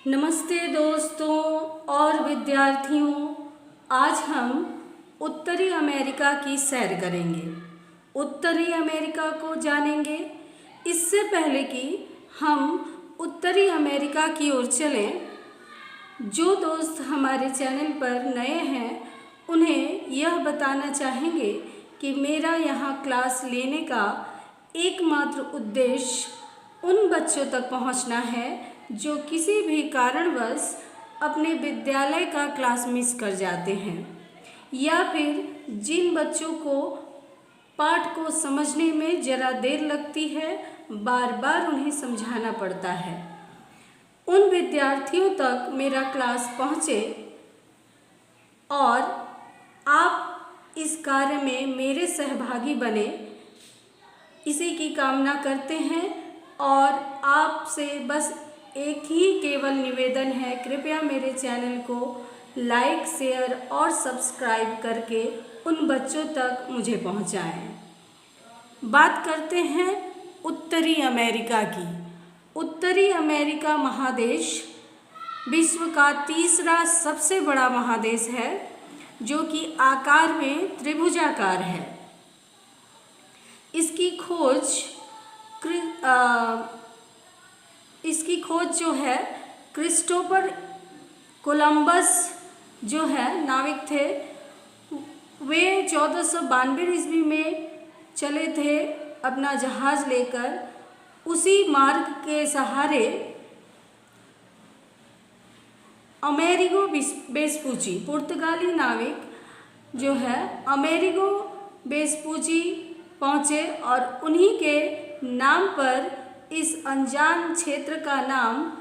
नमस्ते दोस्तों और विद्यार्थियों। आज हम उत्तरी अमेरिका की सैर करेंगे, उत्तरी अमेरिका को जानेंगे। इससे पहले कि हम उत्तरी अमेरिका की ओर चलें, जो दोस्त हमारे चैनल पर नए हैं उन्हें यह बताना चाहेंगे कि मेरा यहाँ क्लास लेने का एकमात्र उद्देश्य उन बच्चों तक पहुँचना है जो किसी भी कारणवश अपने विद्यालय का क्लास मिस कर जाते हैं, या फिर जिन बच्चों को पाठ को समझने में ज़रा देर लगती है, बार बार उन्हें समझाना पड़ता है। उन विद्यार्थियों तक मेरा क्लास पहुँचे और आप इस कार्य में मेरे सहभागी बने, इसी की कामना करते हैं। और आपसे बस एक ही केवल निवेदन है, कृपया मेरे चैनल को लाइक, शेयर और सब्सक्राइब करके उन बच्चों तक मुझे पहुंचाएं। बात करते हैं उत्तरी अमेरिका की। उत्तरी अमेरिका महादेश विश्व का तीसरा सबसे बड़ा महादेश है, जो कि आकार में त्रिभुजाकार है। इसकी खोज जो है क्रिस्टोफर कोलंबस जो है नाविक थे, वे 1492 ईस्वी में चले थे अपना जहाज़ लेकर। उसी मार्ग के सहारे अमेरिगो वेस्पुची पुर्तगाली नाविक जो है अमेरिगो वेस्पुची पहुँचे और उन्हीं के नाम पर इस अनजान क्षेत्र का नाम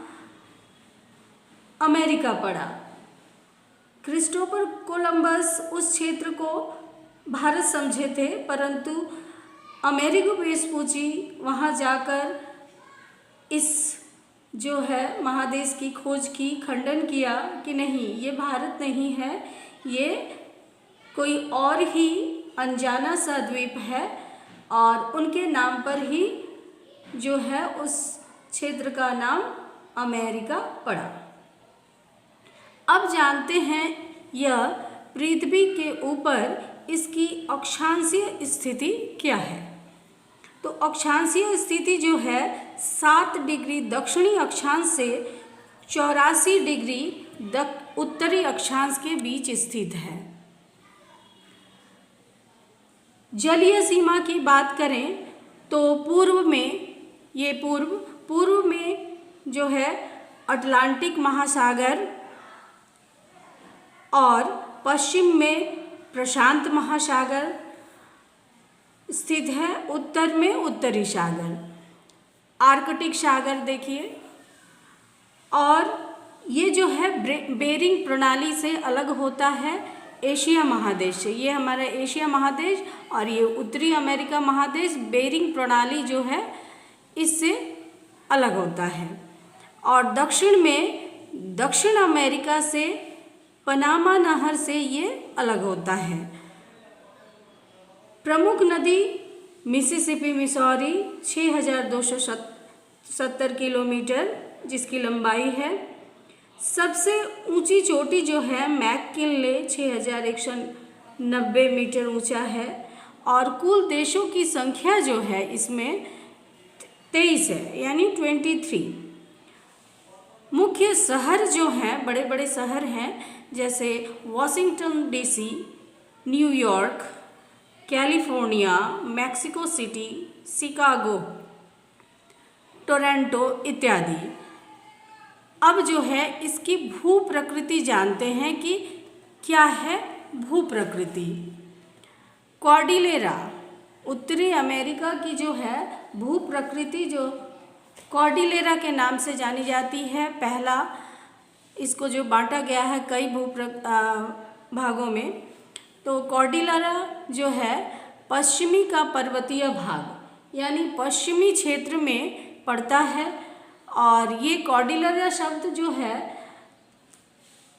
अमेरिका पड़ा। क्रिस्टोफर कोलंबस उस क्षेत्र को भारत समझे थे, परंतु अमेरिगो वेस्पुची वहाँ जाकर इस जो है महादेश की खोज की, खंडन किया कि नहीं, ये भारत नहीं है, ये कोई और ही अनजाना सा द्वीप है, और उनके नाम पर ही जो है उस क्षेत्र का नाम अमेरिका पड़ा। अब जानते हैं यह पृथ्वी के ऊपर इसकी अक्षांशीय स्थिति क्या है। तो अक्षांशीय स्थिति जो है 7 डिग्री दक्षिणी अक्षांश से 84 डिग्री उत्तरी अक्षांश के बीच स्थित है। जलीय सीमा की बात करें तो पूर्व में जो है अटलांटिक महासागर और पश्चिम में प्रशांत महासागर स्थित है। उत्तर में उत्तरी सागर, आर्कटिक सागर देखिए। और ये जो है बेरिंग प्रणाली से अलग होता है एशिया महादेश से। ये हमारा एशिया महादेश और ये उत्तरी अमेरिका महादेश बेरिंग प्रणाली जो है इससे अलग होता है। और दक्षिण में दक्षिण अमेरिका से पनामा नहर से ये अलग होता है। प्रमुख नदी मिसिसिपी मिसौरी 6270 किलोमीटर जिसकी लंबाई है। सबसे ऊंची चोटी जो है मैककिनले 6190 मीटर ऊंचा है। और कुल देशों की संख्या जो है इसमें 23 है, यानी 23। मुख्य शहर जो हैं, बड़े बड़े शहर हैं, जैसे Washington DC, New York, California, Mexico city, Chicago, Toronto इत्यादि। अब जो है इसकी भू प्रकृति जानते हैं कि क्या है भू प्रकृति। कॉर्डिलेरा, उत्तरी अमेरिका की जो है भू प्रकृति जो कॉर्डिलेरा के नाम से जानी जाती है। पहला इसको जो बांटा गया है कई भागों में, तो कॉर्डिलेरा जो है पश्चिमी का पर्वतीय भाग यानी पश्चिमी क्षेत्र में पड़ता है। और ये कॉर्डिलेरा शब्द जो है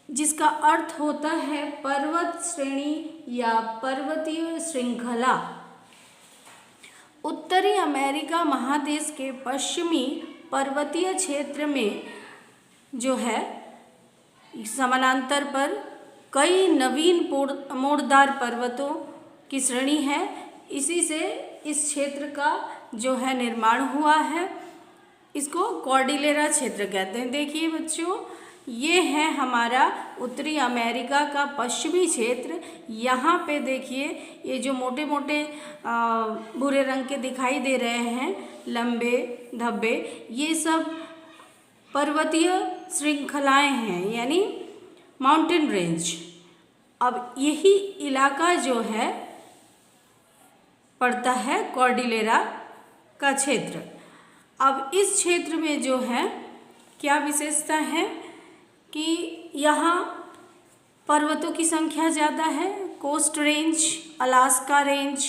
जिसका अर्थ होता है पर्वत श्रेणी या पर्वतीय श्रृंखला, उत्तरी अमेरिका महादेश के पश्चिमी पर्वतीय क्षेत्र में जो है समानांतर पर कई नवीन मोड़दार पर्वतों की श्रेणी है। इसी से इस क्षेत्र का जो है निर्माण हुआ है। इसको कॉर्डिलेरा क्षेत्र कहते हैं। देखिए बच्चों, ये है हमारा उत्तरी अमेरिका का पश्चिमी क्षेत्र। यहाँ पे देखिए ये जो मोटे मोटे भूरे रंग के दिखाई दे रहे हैं लंबे धब्बे, ये सब पर्वतीय श्रृंखलाएं हैं, यानी माउंटेन रेंज। अब यही इलाका जो है पड़ता है कॉर्डिलेरा का क्षेत्र। अब इस क्षेत्र में जो है क्या विशेषता है कि यहाँ पर्वतों की संख्या ज़्यादा है। Coast Range, Alaska Range,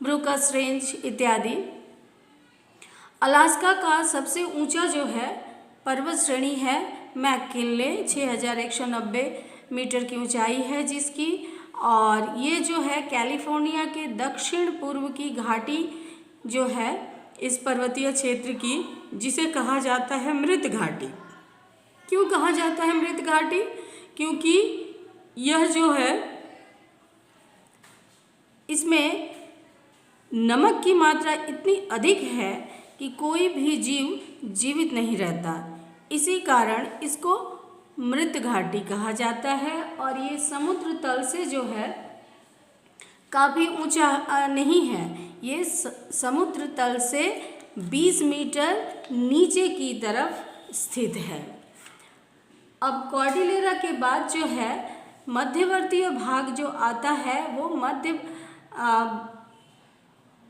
Brooks Range इत्यादि। अलास्का का सबसे ऊंचा जो है पर्वत श्रेणी है मैककिनले, 6190 मीटर की ऊंचाई है जिसकी। और ये जो है कैलिफोर्निया के दक्षिण पूर्व की घाटी जो है इस पर्वतीय क्षेत्र की, जिसे कहा जाता है मृत घाटी। क्यों कहा जाता है मृत घाटी? क्योंकि यह जो है इसमें नमक की मात्रा इतनी अधिक है कि कोई भी जीव जीवित नहीं रहता। इसी कारण इसको मृत घाटी कहा जाता है। और ये समुद्र तल से जो है काफ़ी ऊंचा नहीं है, ये समुद्र तल से 20 मीटर नीचे की तरफ स्थित है। अब कॉर्डिलेरा के बाद जो है मध्यवर्तीय भाग जो आता है वो मध्य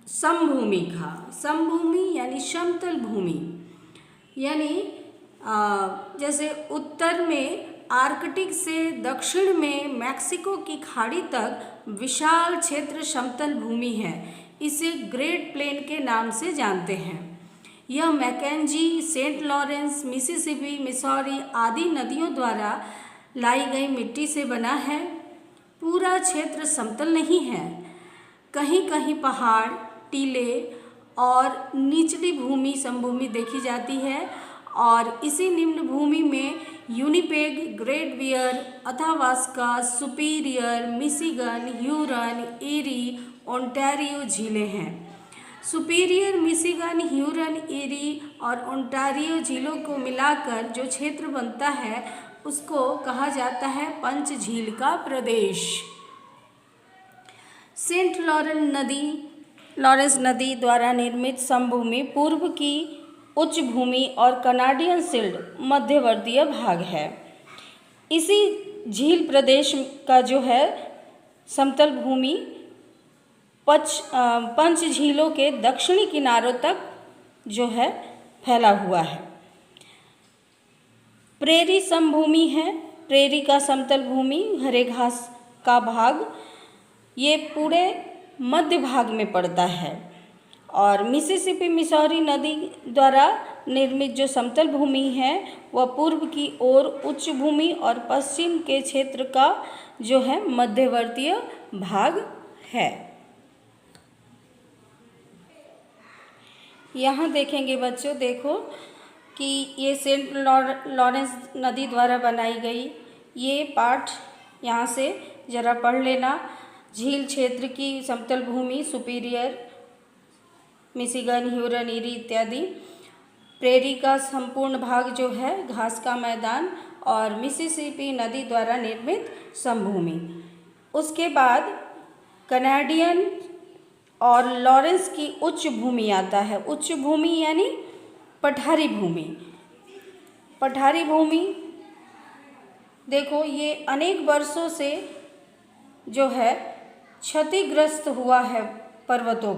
समभूमि का, समभूमि यानी समतल भूमि, यानी जैसे उत्तर में आर्कटिक से दक्षिण में मैक्सिको की खाड़ी तक विशाल क्षेत्र समतल भूमि है। इसे ग्रेट प्लेन के नाम से जानते हैं। यह Mackenzie, Saint Lawrence, Mississippi, Missouri आदि नदियों द्वारा लाई गई मिट्टी से बना है। पूरा क्षेत्र समतल नहीं है, कहीं कहीं पहाड़, टीले और निचली भूमि समभूमि देखी जाती है। और इसी निम्न भूमि में Winnipeg, Great Bear, Athabasca, Superior, Michigan, Huron, Erie, Ontario झीलें हैं। सुपीरियर, मिशिगन, ह्यूरन, एरी और ओंटारियो झीलों को मिलाकर जो क्षेत्र बनता है उसको कहा जाता है पंच झील का प्रदेश। सेंट लॉरेंस नदी द्वारा निर्मित समभूमि पूर्व की उच्च भूमि और कनाडियन शिल्ड मध्यवर्तीय भाग है। इसी झील प्रदेश का जो है समतल भूमि पंच झीलों के दक्षिणी किनारों तक जो है फैला हुआ है। प्रेरी समभूमि है। प्रेरी का समतल भूमि हरे घास का भाग ये पूरे मध्य भाग में पड़ता है। और मिसिसिपी, मिसौरी नदी द्वारा निर्मित जो समतल भूमि है वह पूर्व की ओर उच्च भूमि और पश्चिम के क्षेत्र का जो है मध्यवर्तीय भाग है। यहाँ देखेंगे बच्चों, देखो कि ये सेंट लॉरेंस नदी द्वारा बनाई गई ये पाठ यहाँ से ज़रा पढ़ लेना। झील क्षेत्र की समतल भूमि सुपीरियर, मिशिगन, ह्यूरन, एरी इत्यादि। प्रेरी का संपूर्ण भाग जो है घास का मैदान और मिसिसिपी नदी द्वारा निर्मित समभूमि। उसके बाद कनाडियन और लॉरेंस की उच्च भूमि आता है। उच्च भूमि यानी पठारी भूमि। पठारी भूमि देखो ये अनेक वर्षों से जो है क्षतिग्रस्त हुआ है पर्वतों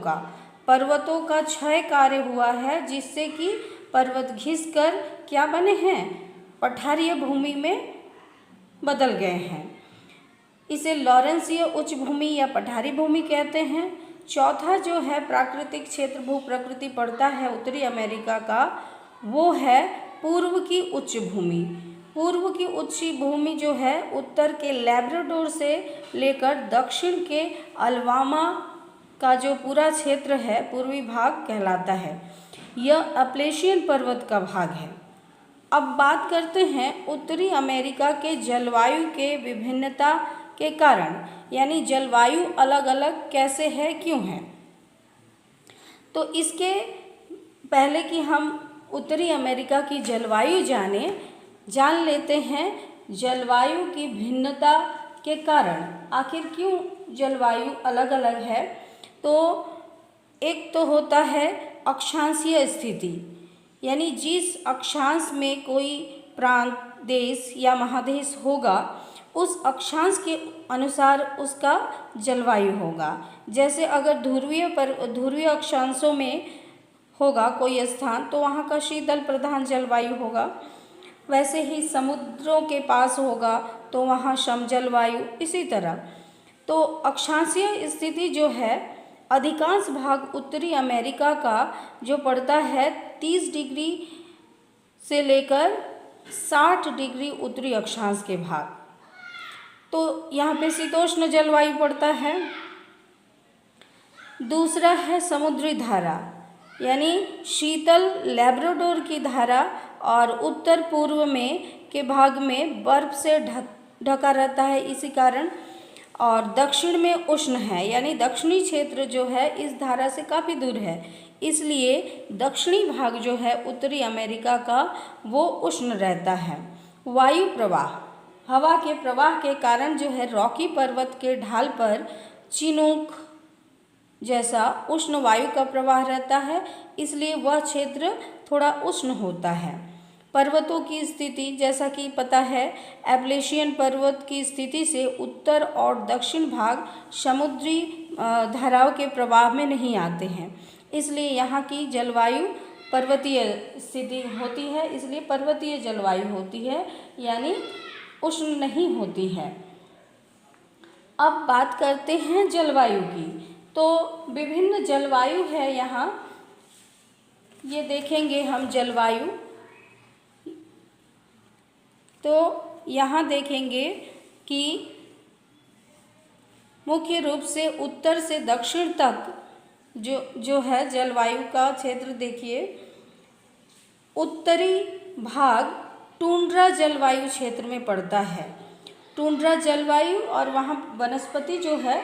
का क्षय कार्य हुआ है, जिससे कि पर्वत घिसकर क्या बने हैं, पठारीय भूमि में बदल गए हैं। इसे लॉरेंसीय उच्च भूमि या पठारी भूमि कहते हैं। चौथा जो है प्राकृतिक क्षेत्र भू प्रकृति पड़ता है उत्तरी अमेरिका का, वो है पूर्व की उच्च भूमि। पूर्व की उच्च भूमि जो है उत्तर के लैब्राडोर से लेकर दक्षिण के अलबामा का जो पूरा क्षेत्र है पूर्वी भाग कहलाता है। यह अपलेशियन पर्वत का भाग है। अब बात करते हैं उत्तरी अमेरिका के जलवायु के विभिन्नता के कारण, यानी जलवायु अलग अलग कैसे है, क्यों है। तो इसके पहले कि हम उत्तरी अमेरिका की जलवायु जान लेते हैं जलवायु की भिन्नता के कारण, आखिर क्यों जलवायु अलग अलग है। तो एक तो होता है अक्षांशीय स्थिति, यानी जिस अक्षांश में कोई प्रांत, देश या महादेश होगा उस अक्षांश के अनुसार उसका जलवायु होगा। जैसे अगर ध्रुवीय अक्षांशों में होगा कोई स्थान तो वहाँ का शीतल प्रधान जलवायु होगा, वैसे ही समुद्रों के पास होगा तो वहाँ समजल वायु। इसी तरह तो अक्षांशीय स्थिति जो है, अधिकांश भाग उत्तरी अमेरिका का जो पड़ता है 30 डिग्री से लेकर 60 डिग्री उत्तरी अक्षांश के भाग, तो यहाँ पे शीतोष्ण जलवायु पड़ता है। दूसरा है समुद्री धारा, यानी शीतल लैब्राडोर की धारा और उत्तर पूर्व में के भाग में बर्फ से ढका रहता है इसी कारण, और दक्षिण में उष्ण है, यानी दक्षिणी क्षेत्र जो है इस धारा से काफ़ी दूर है, इसलिए दक्षिणी भाग जो है उत्तरी अमेरिका का वो उष्ण रहता है। वायु प्रवाह, हवा के प्रवाह के कारण जो है रॉकी पर्वत के ढाल पर चिनूक जैसा उष्ण वायु का प्रवाह रहता है, इसलिए वह क्षेत्र थोड़ा उष्ण होता है। पर्वतों की स्थिति, जैसा कि पता है एपलेशियन पर्वत की स्थिति से उत्तर और दक्षिण भाग समुद्री धाराओं के प्रभाव में नहीं आते हैं, इसलिए यहाँ की जलवायु पर्वतीय स्थिति होती है, इसलिए पर्वतीय जलवायु होती है, यानी उष्ण नहीं होती है। अब बात करते हैं जलवायु की, तो विभिन्न जलवायु है यहाँ, ये देखेंगे हम जलवायु। तो यहाँ देखेंगे कि मुख्य रूप से उत्तर से दक्षिण तक जो है जलवायु का क्षेत्र देखिए, उत्तरी भाग टुंड्रा जलवायु क्षेत्र में पड़ता है। टुंड्रा जलवायु, और वहाँ वनस्पति जो है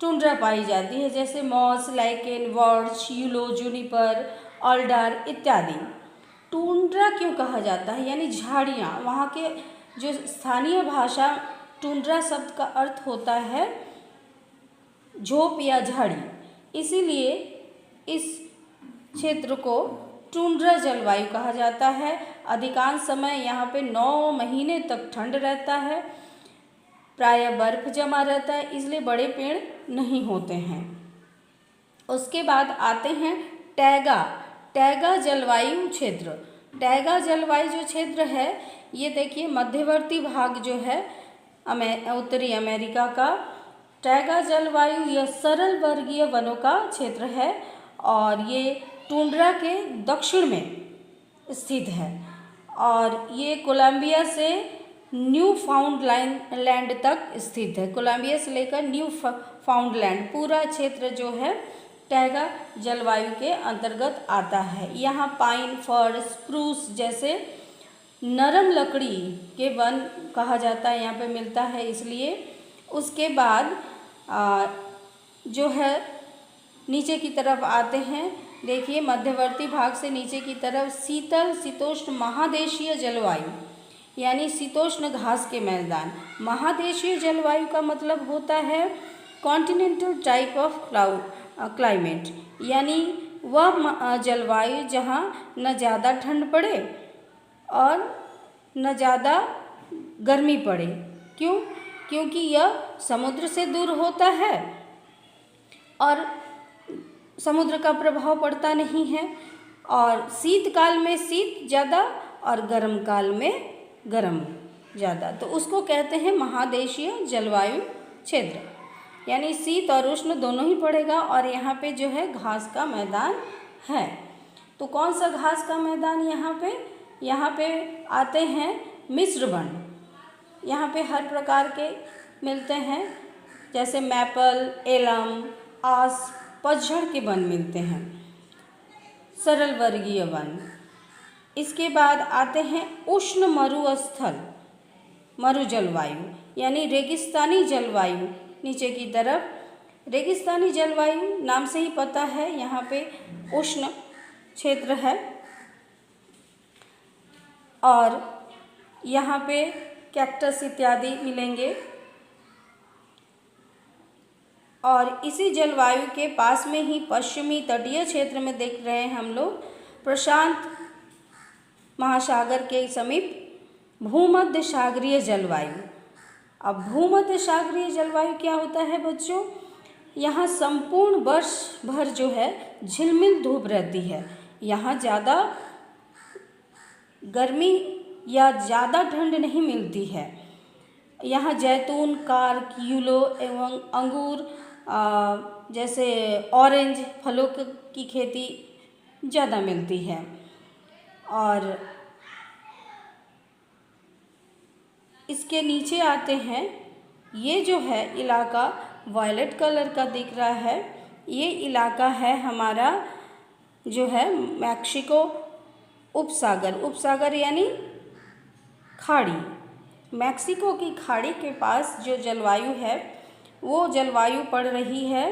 टुंड्रा पाई जाती है, जैसे मॉस, लाइकेन, वर्च, यूलो, जूनिपर, ऑल्डर इत्यादि। टुंड्रा क्यों कहा जाता है, यानी झाड़ियाँ, वहाँ के जो स्थानीय भाषा टुंड्रा शब्द का अर्थ होता है झोप या झाड़ी, इसीलिए इस क्षेत्र को टुंड्रा जलवायु कहा जाता है। अधिकांश समय यहाँ पे 9 महीने तक ठंड रहता है, प्रायः बर्फ जमा रहता है, इसलिए बड़े पेड़ नहीं होते हैं। उसके बाद आते हैं टैगा जलवायु क्षेत्र। टैगा जलवायु जो क्षेत्र है, ये देखिए मध्यवर्ती भाग जो है उत्तरी अमेरिका का। टैगा जलवायु यह सरल वर्गीय वनों का क्षेत्र है और ये टुंड्रा के दक्षिण में स्थित है, और ये कोलंबिया से न्यू फाउंडलैंड तक स्थित है। कोलंबिया से लेकर न्यू फाउंडलैंड पूरा क्षेत्र जो है टैगा जलवायु के अंतर्गत आता है। यहाँ पाइन, फर, स्प्रूस जैसे नरम लकड़ी के वन कहा जाता है, यहाँ पे मिलता है, इसलिए। उसके बाद जो है नीचे की तरफ आते हैं, देखिए मध्यवर्ती भाग से नीचे की तरफ शीतल शीतोष्ण महादेशीय जलवायु, यानी शीतोष्ण घास के मैदान। महादेशीय जलवायु का मतलब होता है कॉन्टिनेंटल टाइप ऑफ क्लाइमेट, यानी वह जलवायु जहाँ न ज़्यादा ठंड पड़े और न ज़्यादा गर्मी पड़े। क्यों? क्योंकि यह समुद्र से दूर होता है और समुद्र का प्रभाव पड़ता नहीं है, और शीतकाल में शीत ज़्यादा और गर्म काल में गर्म ज़्यादा, तो उसको कहते हैं महादेशीय जलवायु क्षेत्र, यानी शीत और उष्ण दोनों ही पड़ेगा। और यहाँ पे जो है घास का मैदान है। तो कौन सा घास का मैदान यहाँ पे आते हैं मिस्र वन। यहाँ पे हर प्रकार के मिलते हैं, जैसे मैपल, एलम, पतझड़ के वन मिलते हैं, सरल वर्गीय वन। इसके बाद आते हैं उष्ण मरुस्थल, मरु जलवायु यानी रेगिस्तानी जलवायु। नीचे की तरफ रेगिस्तानी जलवायु नाम से ही पता है, यहाँ पे उष्ण क्षेत्र है और यहाँ पे कैक्टस इत्यादि मिलेंगे। और इसी जलवायु के पास में ही पश्चिमी तटीय क्षेत्र में देख रहे हैं हम लोग प्रशांत महासागर के समीप भूमध्य सागरीय जलवायु। अब भूमध्य सागरीय जलवायु क्या होता है बच्चों? यहाँ संपूर्ण वर्ष भर जो है झिलमिल धूप रहती है। यहाँ ज़्यादा गर्मी या ज़्यादा ठंड नहीं मिलती है। यहाँ जैतून, कारक, यूलो एवं अंगूर जैसे ऑरेंज फलों की खेती ज़्यादा मिलती है। और इसके नीचे आते हैं, ये जो है इलाका वायलेट कलर का दिख रहा है, ये इलाका है हमारा जो है मैक्सिको उपसागर। उपसागर यानी खाड़ी। मैक्सिको की खाड़ी के पास जो जलवायु है वो जलवायु पड़ रही है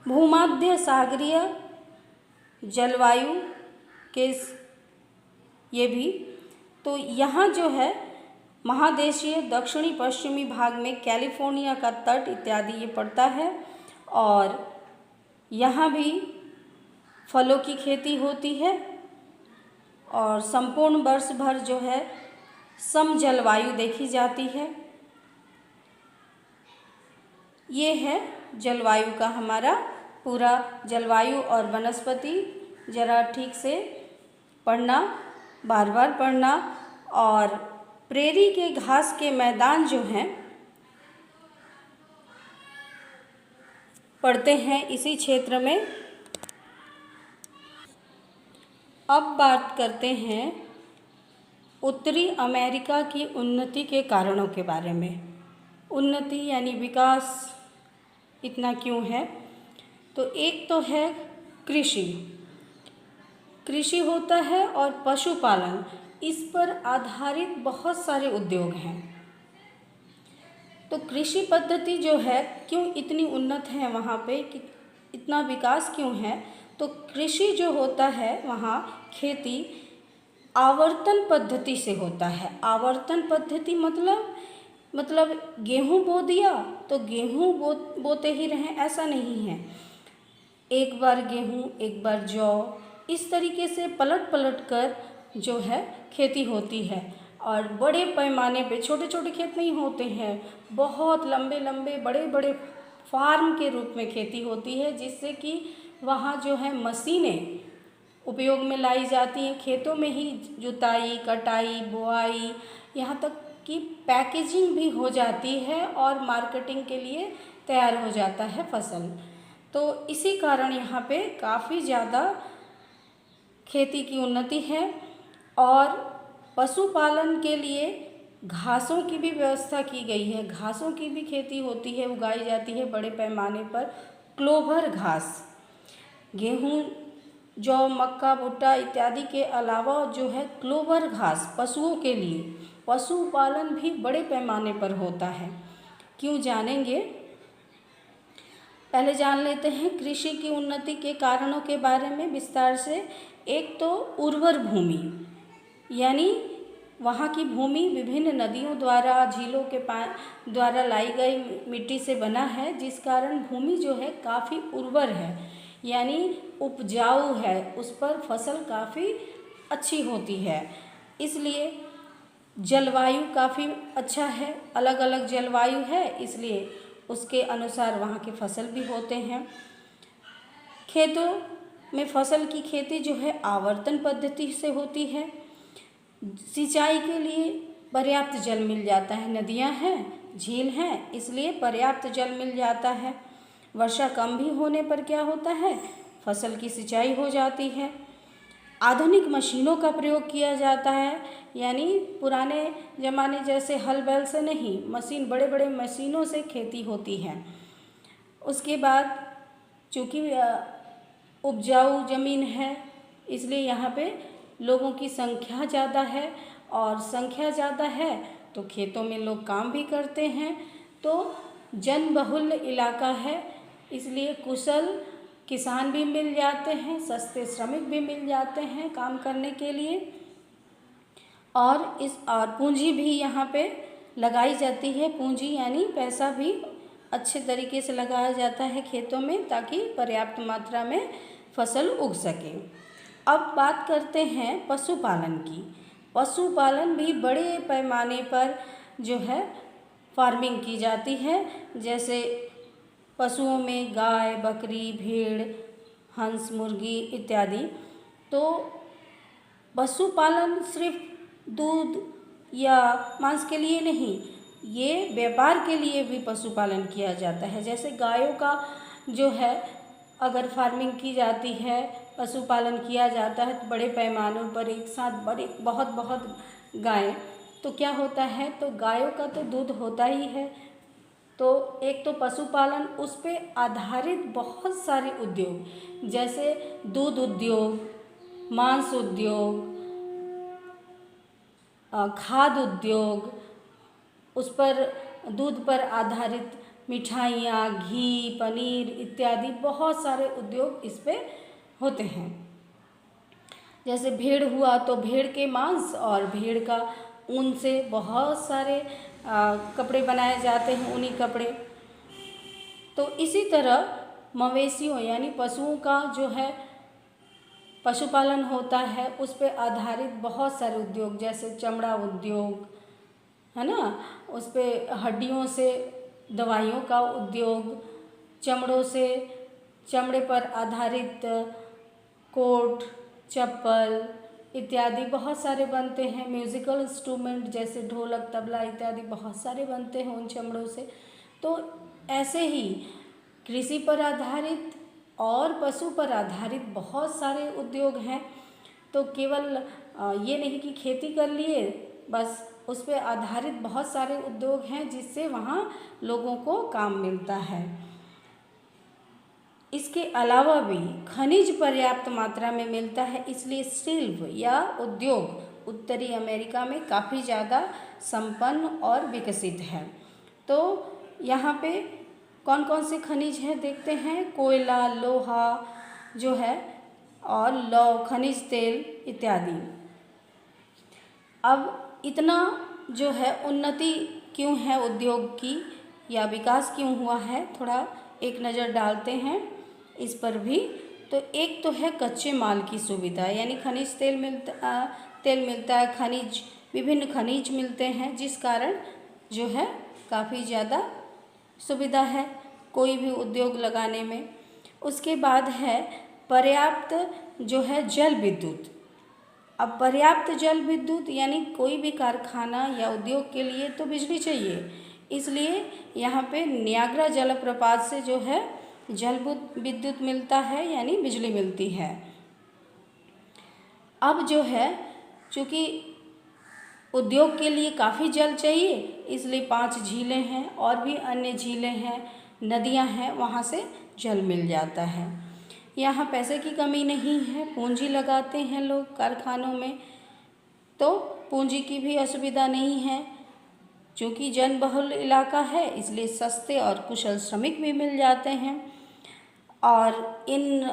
भूमध्य सागरीय जलवायु के ये भी। तो यहाँ जो है महादेशीय दक्षिणी पश्चिमी भाग में कैलिफोर्निया का तट इत्यादि ये पड़ता है और यहाँ भी फलों की खेती होती है और संपूर्ण वर्ष भर जो है सम जलवायु देखी जाती है। ये है जलवायु का हमारा पूरा जलवायु और वनस्पति। ज़रा ठीक से पढ़ना, बार बार पढ़ना। और प्रेरी के घास के मैदान जो हैं पड़ते हैं इसी क्षेत्र में। अब बात करते हैं उत्तरी अमेरिका की उन्नति के कारणों के बारे में। उन्नति यानी विकास इतना क्यों है? तो एक तो है कृषि, कृषि होता है और पशुपालन, इस पर आधारित बहुत सारे उद्योग हैं। तो कृषि पद्धति जो है क्यों इतनी उन्नत है वहाँ पे, कि इतना विकास क्यों है? तो कृषि जो होता है वहाँ खेती आवर्तन पद्धति से होता है। आवर्तन पद्धति मतलब गेहूँ बो दिया तो गेहूँ बोते ही रहें, ऐसा नहीं है। एक बार गेहूँ, एक बार जौ, इस तरीके से पलट पलट कर जो है खेती होती है। और बड़े पैमाने पे, छोटे छोटे खेत नहीं होते हैं, बहुत लंबे लंबे बड़े बड़े फार्म के रूप में खेती होती है, जिससे कि वहाँ जो है मशीनें उपयोग में लाई जाती हैं। खेतों में ही जुताई, कटाई, बुआई, यहाँ तक कि पैकेजिंग भी हो जाती है और मार्केटिंग के लिए तैयार हो जाता है फसल। तो इसी कारण यहाँ पे काफ़ी ज़्यादा खेती की उन्नति है। और पशुपालन के लिए घासों की भी व्यवस्था की गई है। घासों की भी खेती होती है, उगाई जाती है बड़े पैमाने पर। क्लोवर घास, गेहूँ, जौ, मक्का, भुट्टा इत्यादि के अलावा जो है क्लोवर घास पशुओं के लिए, पशुपालन भी बड़े पैमाने पर होता है। क्यों जानेंगे? पहले जान लेते हैं कृषि की उन्नति के कारणों के बारे में विस्तार से। एक तो उर्वर भूमि, यानी वहाँ की भूमि विभिन्न नदियों द्वारा, झीलों के द्वारा लाई गई मिट्टी से बना है, जिस कारण भूमि जो है काफ़ी उर्वर है, यानी उपजाऊ है, उस पर फसल काफ़ी अच्छी होती है। इसलिए जलवायु काफ़ी अच्छा है, अलग अलग जलवायु है, इसलिए उसके अनुसार वहाँ के फसल भी होते हैं। खेतों में फसल की खेती जो है आवर्तन पद्धति से होती है। सिंचाई के लिए पर्याप्त जल मिल जाता है, नदियाँ हैं, झील हैं, इसलिए पर्याप्त जल मिल जाता है। वर्षा कम भी होने पर क्या होता है, फसल की सिंचाई हो जाती है। आधुनिक मशीनों का प्रयोग किया जाता है, यानी पुराने ज़माने जैसे हल बैल से नहीं, मशीन, बड़े बड़े मशीनों से खेती होती है। उसके बाद चूँकि उपजाऊ ज़मीन है इसलिए यहाँ पे लोगों की संख्या ज़्यादा है, और संख्या ज़्यादा है तो खेतों में लोग काम भी करते हैं, तो जनबहुल इलाका है, इसलिए कुशल किसान भी मिल जाते हैं, सस्ते श्रमिक भी मिल जाते हैं काम करने के लिए, और पूंजी भी यहाँ पे लगाई जाती है। पूंजी यानी पैसा भी अच्छे तरीके से लगाया जाता है खेतों में, ताकि पर्याप्त मात्रा में फसल उग सके। अब बात करते हैं पशुपालन की। पशुपालन भी बड़े पैमाने पर जो है फार्मिंग की जाती है, जैसे पशुओं में गाय, बकरी, भेड़, हंस, मुर्गी इत्यादि। तो पशुपालन सिर्फ दूध या मांस के लिए नहीं, ये व्यापार के लिए भी पशुपालन किया जाता है। जैसे गायों का जो है अगर फार्मिंग की जाती है, पशुपालन किया जाता है तो बड़े पैमानों पर एक साथ बहुत गायें, तो क्या होता है, तो गायों का तो दूध होता ही है। तो एक तो पशुपालन, उस पे आधारित बहुत सारे उद्योग, जैसे दूध उद्योग, मांस उद्योग, खाद्य उद्योग, उस पर दूध पर आधारित मिठाइयाँ, घी, पनीर इत्यादि बहुत सारे उद्योग इस पे होते हैं। जैसे भेड़ हुआ तो भेड़ के मांस और भेड़ का ऊन से बहुत सारे कपड़े बनाए जाते हैं, ऊनी कपड़े। तो इसी तरह मवेशियों यानी पशुओं का जो है पशुपालन होता है, उस पे आधारित बहुत सारे उद्योग, जैसे चमड़ा उद्योग है ना, उस पे हड्डियों से दवाइयों का उद्योग, चमड़े पर आधारित कोट, चप्पल इत्यादि बहुत सारे बनते हैं। म्यूज़िकल इंस्ट्रूमेंट जैसे ढोलक, तबला इत्यादि बहुत सारे बनते हैं उन चमड़ों से। तो ऐसे ही कृषि पर आधारित और पशु पर आधारित बहुत सारे उद्योग हैं। तो केवल ये नहीं कि खेती कर लिए बस, उस पर आधारित बहुत सारे उद्योग हैं जिससे वहाँ लोगों को काम मिलता है। इसके अलावा भी खनिज पर्याप्त मात्रा में मिलता है, इसलिए शिल्प या उद्योग उत्तरी अमेरिका में काफ़ी ज़्यादा संपन्न और विकसित है। तो यहाँ पे कौन कौन से खनिज हैं देखते हैं। कोयला, लोहा जो है, और लौह, खनिज तेल इत्यादि। अब इतना जो है उन्नति क्यों है उद्योग की, या विकास क्यों हुआ है, थोड़ा एक नज़र डालते हैं इस पर भी। तो एक तो है कच्चे माल की सुविधा, यानी खनिज तेल मिलता है, विभिन्न खनिज मिलते हैं, जिस कारण जो है काफ़ी ज़्यादा सुविधा है कोई भी उद्योग लगाने में। उसके बाद है पर्याप्त जो है जल विद्युत। अब पर्याप्त जल विद्युत यानी कोई भी कारखाना या उद्योग के लिए तो बिजली चाहिए, इसलिए यहाँ पे नियाग्रा जलप्रपात से जो है जल विद्युत मिलता है, यानी बिजली मिलती है। अब जो है चूँकि उद्योग के लिए काफ़ी जल चाहिए, इसलिए 5 झीलें हैं और भी अन्य झीलें हैं, नदियाँ हैं, वहाँ से जल मिल जाता है। यहाँ पैसे की कमी नहीं है, पूंजी लगाते हैं लोग कारखानों में, तो पूंजी की भी असुविधा नहीं है। चूँकि जनबहुल इलाका है, इसलिए सस्ते और कुशल श्रमिक भी मिल जाते हैं। और इन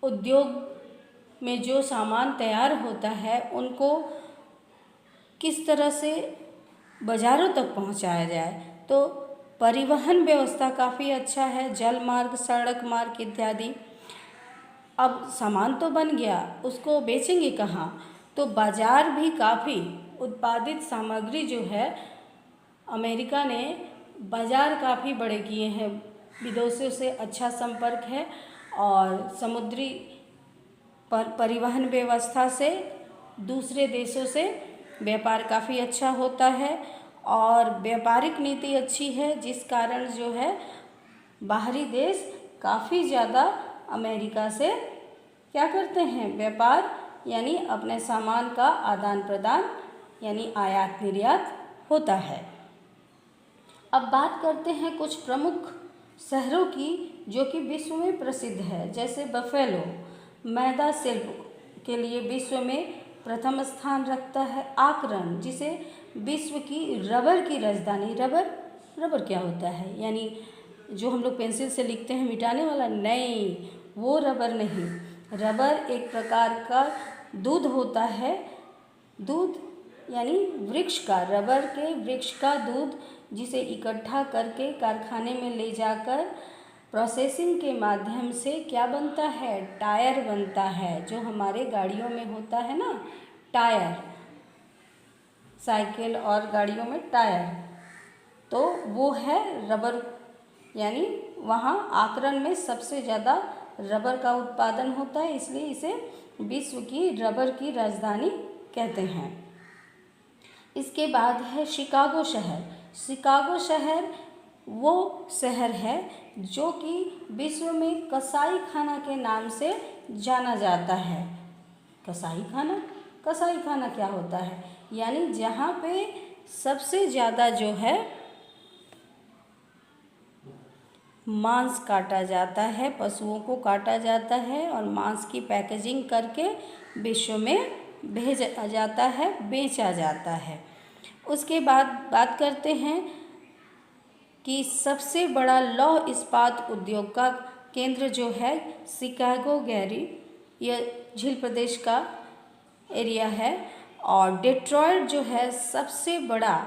उद्योग में जो सामान तैयार होता है उनको किस तरह से बाज़ारों तक पहुंचाया जाए, तो परिवहन व्यवस्था काफ़ी अच्छा है, जल मार्ग, सड़क मार्ग इत्यादि। अब सामान तो बन गया, उसको बेचेंगे कहाँ, तो बाज़ार भी काफ़ी, उत्पादित सामग्री जो है अमेरिका ने बाज़ार काफ़ी बड़े किए हैं, विदेशों से अच्छा संपर्क है, और समुद्री परिवहन व्यवस्था से दूसरे देशों से व्यापार काफ़ी अच्छा होता है, और व्यापारिक नीति अच्छी है, जिस कारण जो है बाहरी देश काफ़ी ज़्यादा अमेरिका से क्या करते हैं, व्यापार यानी अपने सामान का आदान प्रदान यानी आयात निर्यात होता है। अब बात करते हैं कुछ प्रमुख शहरों की जो कि विश्व में प्रसिद्ध है, जैसे बफेलो मैदा शिल्प के लिए विश्व में प्रथम स्थान रखता है आकरन, जिसे विश्व की रबर की राजधानी। रबर क्या होता है? यानी जो हम लोग पेंसिल से लिखते हैं मिटाने वाला? नहीं, वो रबर नहीं। रबर एक प्रकार का दूध होता है, दूध यानी वृक्ष का, रबर के वृक्ष का दूध, जिसे इकट्ठा करके कारखाने में ले जाकर प्रोसेसिंग के माध्यम से क्या बनता है? टायर बनता है, जो हमारे गाड़ियों में होता है ना, टायर, साइकिल और गाड़ियों में टायर, तो वो है रबर। यानी वहाँ आकरन में सबसे ज़्यादा रबर का उत्पादन होता है, इसलिए इसे विश्व की रबर की राजधानी कहते हैं। इसके बाद है शिकागो शहर। शिकागो शहर वो शहर है जो कि विश्व में कसाई खाना के नाम से जाना जाता है। कसाई खाना क्या होता है? यानी जहाँ पे सबसे ज़्यादा जो है मांस काटा जाता है, पशुओं को काटा जाता है और मांस की पैकेजिंग करके विश्व में भेजा जाता है, बेचा जाता है। उसके बाद बात करते हैं कि सबसे बड़ा लौह इस्पात उद्योग का केंद्र जो है शिकागो गैरी, यह झील प्रदेश का एरिया है। और डेट्रॉयट जो है सबसे बड़ा,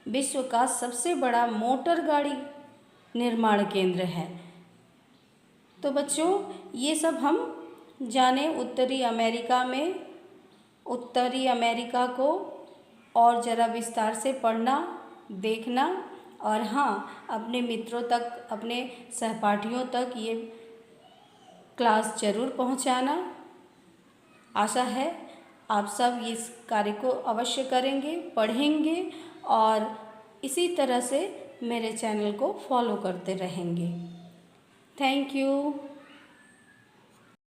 विश्व का सबसे बड़ा मोटर गाड़ी निर्माण केंद्र है। तो बच्चों, ये सब हम जाने उत्तरी अमेरिका को और ज़रा विस्तार से पढ़ना, देखना, और हाँ, अपने मित्रों तक, अपने सहपाठियों तक ये क्लास ज़रूर पहुँचाना। आशा है आप सब इस कार्य को अवश्य करेंगे, पढ़ेंगे और इसी तरह से मेरे चैनल को फॉलो करते रहेंगे। Thank you.